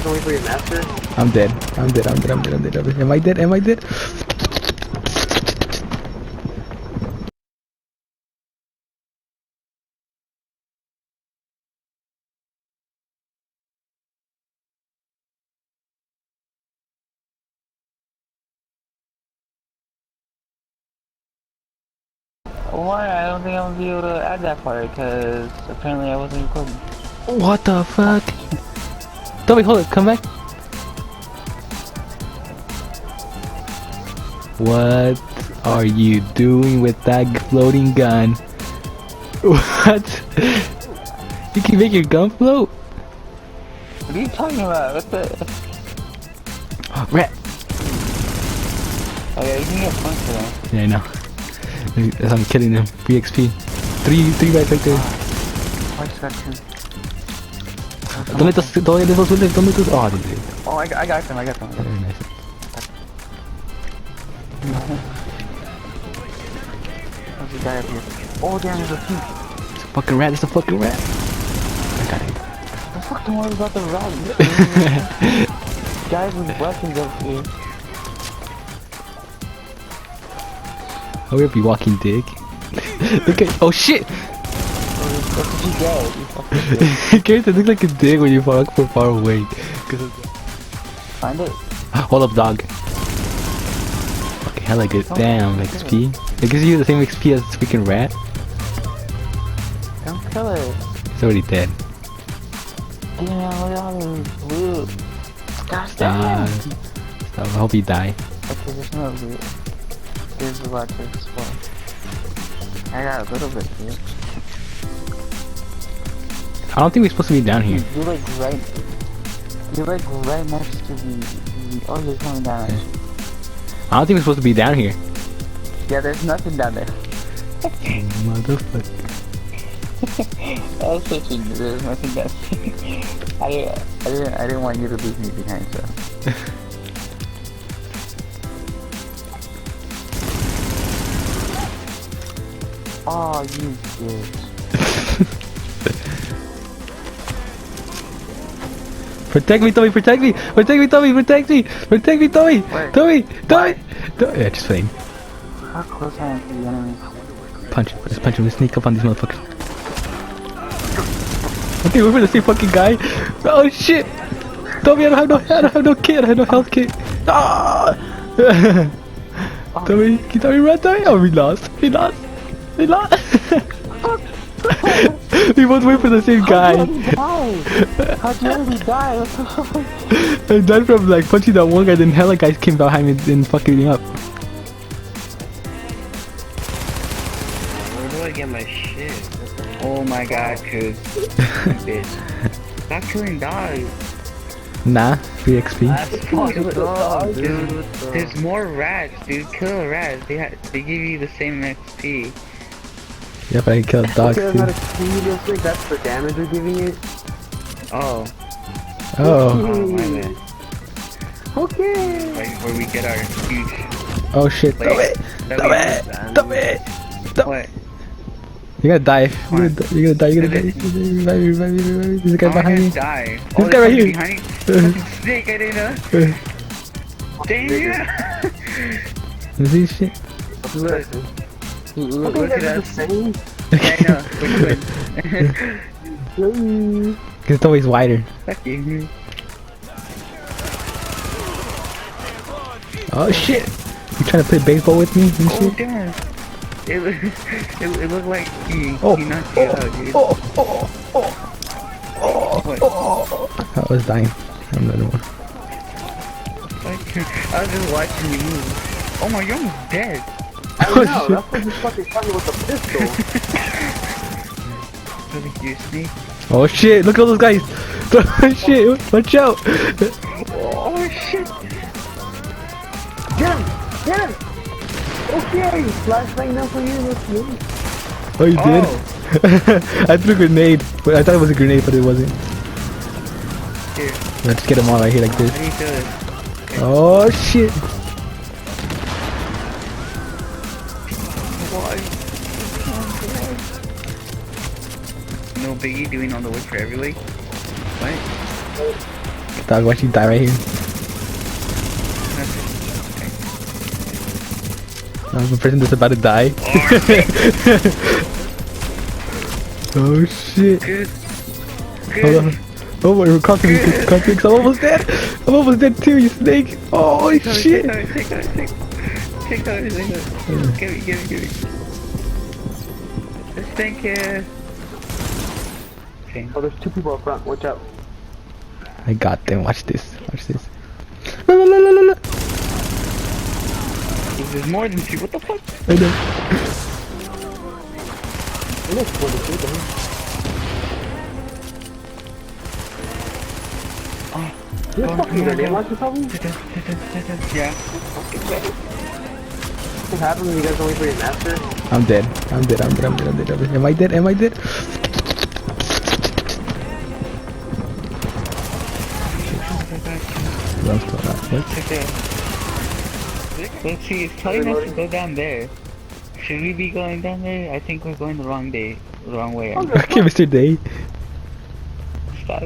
Wait for your master? I'm dead. I'm dead. I'm dead. I'm dead. I'm dead. I'm dead. Am I dead? Am I dead? Why? I don't think I'm gonna be able to add that part because apparently I wasn't recording. What the fuck? Toby, hold it. Come back. What are you doing with that floating gun? What? You can make your gun float? What are you talking about? What the? Rat. Oh yeah, you can get points for that. Yeah, I know. As I'm killing them. Free XP. Three rats right there. Points section. Don't let those. Don't let those. Don't let those. Oh, I didn't do it. Oh, I got them. I got them. Very nice. There's a guy up here. Oh damn, there's a few. It's a fucking rat. It's a fucking rat. I got it. The fuck don't worry about the rat. Guys with weapons up here. Hurry up, you walking dick. Look at. Oh shit! What did you get? You fucking dick. Character looks like a dick when you walk from far away. Find it. Hold up, dog. Okay, hella good. Damn, XP. It gives you the same XP as this freaking rat. Don't kill it. It's already dead. Damn, look at all this loot. Gosh Stop. damn. Stop. I hope you die. Okay, there's no loot. There's a lot to explore. I got a little bit here. I don't think we're supposed to be down here. You're like right next to the oh, you're coming down. Okay. I don't think we're supposed to be down here. Yeah, there's nothing down there. Motherfucker. I was switching. There's nothing down there. I didn't want you to leave me behind, so. Oh, you bitch. Protect me, Tommy, protect me! Protect me, Tommy, protect me! Protect me, Tommy! Where? Tommy! Tommy! Yeah, just playing. How close I am to the enemy? Punch him. Just punch him. Just sneak up on these motherfuckers. Okay, we're for the same fucking guy. Oh shit! Tommy, I don't have no kit. I have no health kit. Ah! Tommy, can Tommy run, Tommy? Oh, we lost. We lost. We lost. We both wait for the same guy. How dare he die? What the fuck? I died from like punching that one guy, then hella guys came behind me and fucking me up. Where do I get my shit? Oh my god, cuz. Bitch. Stop killing dogs. Nah, free XP. That's fucked up, Dude, dude. there's more rats, dude. Kill a rat. They give you the same XP. Yep, I killed dogs Okay, too. that's the damage we're giving it? Oh. Oh. Oh, my bad. Okay. Like, where we get our huge... Oh shit. Like, Tommy! What? You're gonna die. You're gonna die. You're gonna die. Revive me, revive me, revive me. There's a guy How am I behind gonna me. die? This guy right here. Behind you? Fucking snake, I didn't know. Damn you! See shit? Look, look at us. the same. Yeah, I know. We're twins. Cause it's always wider. Fuck you. Oh shit! You trying to play baseball with me and Oh shit? damn! It looked like he knocked you out, dude. I was dying. I'm another one. I was just watching you move. Oh my, you're almost dead. I Oh, know, shit. that's what you fucking shot me with the pistol. Really, you snake. Oh shit! Look at all those guys! Oh shit! Watch out! Oh shit! Get him! Get him! Okay, flashbang now for you, let's move. Oh, you did? I threw a grenade, but I thought it was a grenade, but it wasn't. Here, Let's get them all right here like this. how do you feel this? Oh shit! No Biggie doing all the work for every week? What? Dog, watch you die right here. I'm the person that's about to die. Oh shit. Good. Hold on. Oh my, conflicts. I'm almost dead. I'm almost dead too, you snake. Oh shit. Take cover. Give me. Thank you. Okay. Oh, there's two people up front. Watch out. I got them. Watch this. Watch this. La. There's more than two. What the fuck? I know. It looks 42, doesn't it? You're fucking ready. Watch this problem. Yeah. What happens when you guys only for your master? I'm dead. I'm dead. Am I dead? I'm still not. What? Let's see, it's telling us to go down there. Should we be going down there? I think we're going the wrong way. Okay, Mr. Day. Stop.